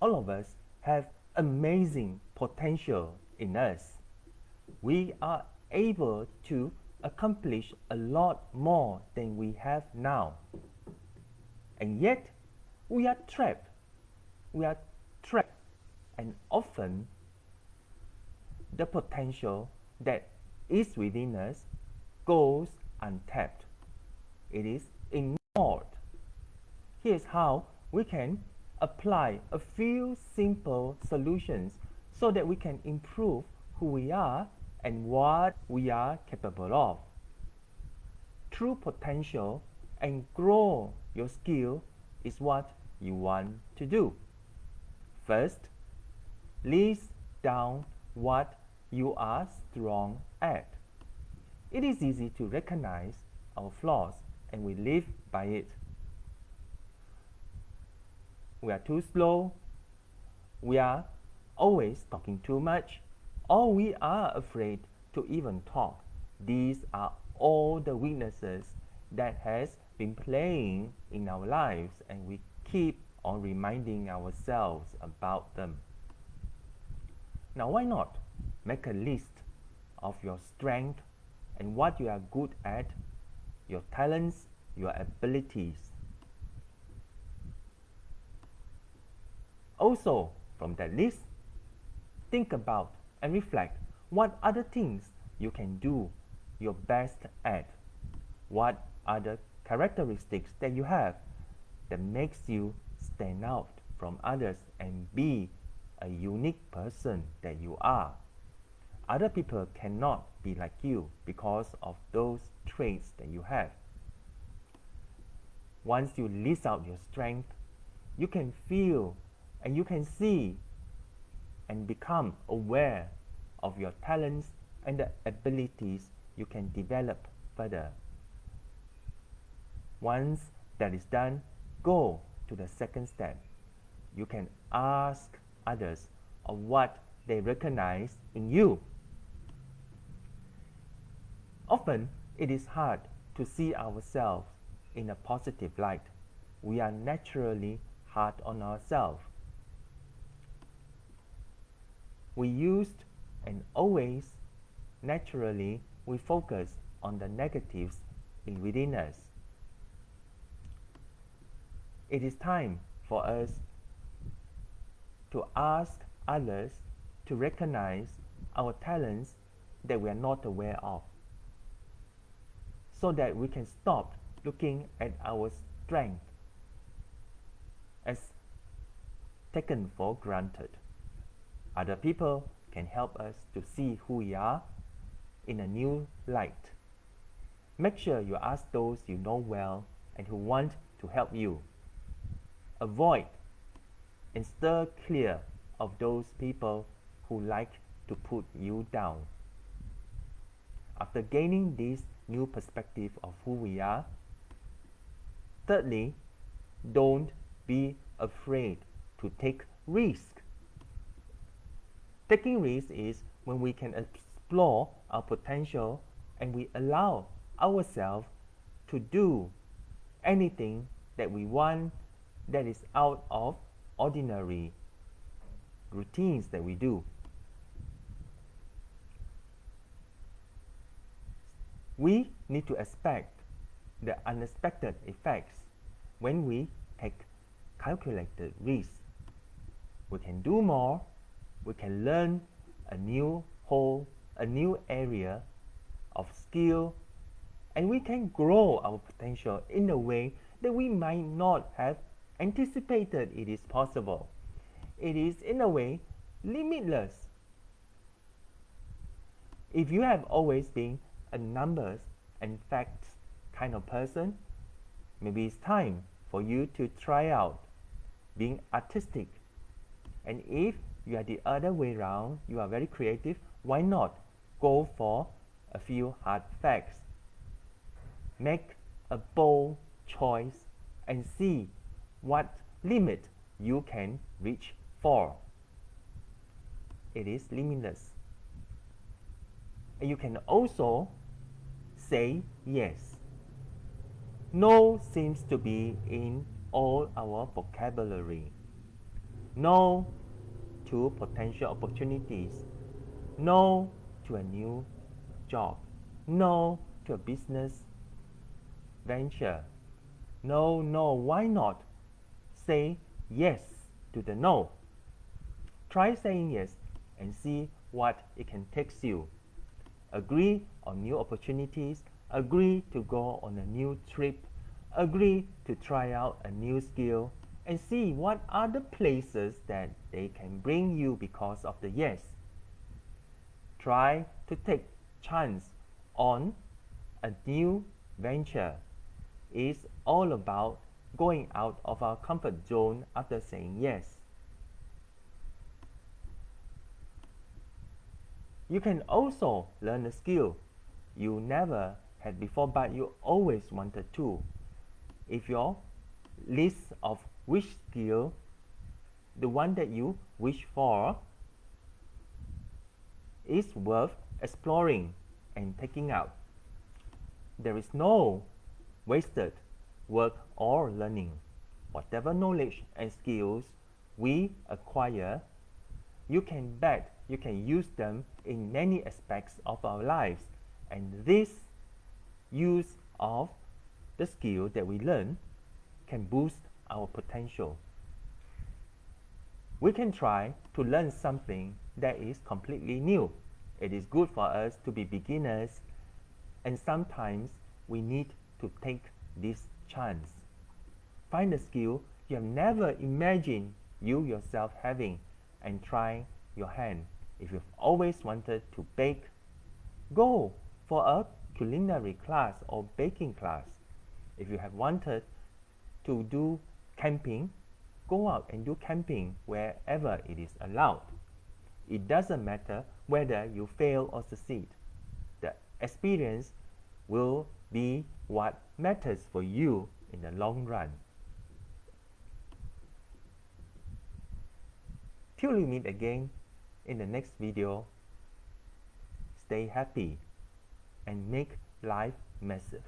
All of us have amazing potential in us. We are able to accomplish a lot more than we have now. And yet, we are trapped. We are trapped, and often the potential that is within us goes untapped. It is ignored. Here's how we can apply a few simple solutions so that we can improve who we are and what we are capable of. True potential and grow your skill is what you want to do. First, list down what you are strong at. It is easy to recognize our flaws and we live by it. We are too slow, we are always talking too much, or we are afraid to even talk. These are all the weaknesses that has been playing in our lives, and we keep on reminding ourselves about them. Now, why not make a list of your strengths and what you are good at, your talents, your abilities. Also, from that list, think about and reflect what other things you can do your best at. What are the characteristics that you have that makes you stand out from others and be a unique person that you are. Other people cannot be like you because of those traits that you have. Once you list out your strength, you can feel and you can see and become aware of your talents and the abilities you can develop further. Once that is done, go to the second step. You can ask others of what they recognize in you. Often, it is hard to see ourselves in a positive light. We are naturally hard on ourselves. We used and always naturally we focus on the negatives within us. It is time for us to ask others to recognize our talents that we are not aware of, so that we can stop looking at our strength as taken for granted. Other people can help us to see who we are in a new light. Make sure you ask those you know well and who want to help you. Avoid and steer clear of those people who like to put you down. After gaining this new perspective of who we are, thirdly, don't be afraid to take risks. Taking risks is when we can explore our potential and we allow ourselves to do anything that we want that is out of ordinary routines that we do. We need to expect the unexpected effects when we take calculated risks. We can do more, we can learn a new area of skill, and we can grow our potential in a way that we might not have anticipated it is possible. It is in a way limitless. If you have always been a numbers and facts kind of person, maybe it's time for you to try out being artistic. And if you are the other way around, you are very creative, why not go for a few hard facts? Make a bold choice and see what limit you can reach for. It is limitless. And you can also say yes. No seems to be in all our vocabulary. No to potential opportunities. No to a new job. No to a business venture. No, no, why not? Say yes to the no. Try saying yes and see what it can take you. Agree on new opportunities. Agree to go on a new trip. Agree to try out a new skill and see what other places that they can bring you because of the yes. Try to take chance on a new venture. It's all about going out of our comfort zone after saying yes. You can also learn a skill you never had before but you always wanted to. If your list of wish skill, the one that you wish for, is worth exploring and taking out. There is no wasted work or learning. Whatever knowledge and skills we acquire, you can bet you can use them in many aspects of our lives, and this use of the skill that we learn can boost our potential. We can try to learn something that is completely new. It is good for us to be beginners, and sometimes we need to take this chance. Find a skill you have never imagined you yourself having and try your hand. If you've always wanted to bake, go for a culinary class or baking class. If you have wanted to do camping, go out and do camping wherever it is allowed. It doesn't matter whether you fail or succeed. The experience will be what matters for you in the long run. Till we meet again in the next video, stay happy and make life massive.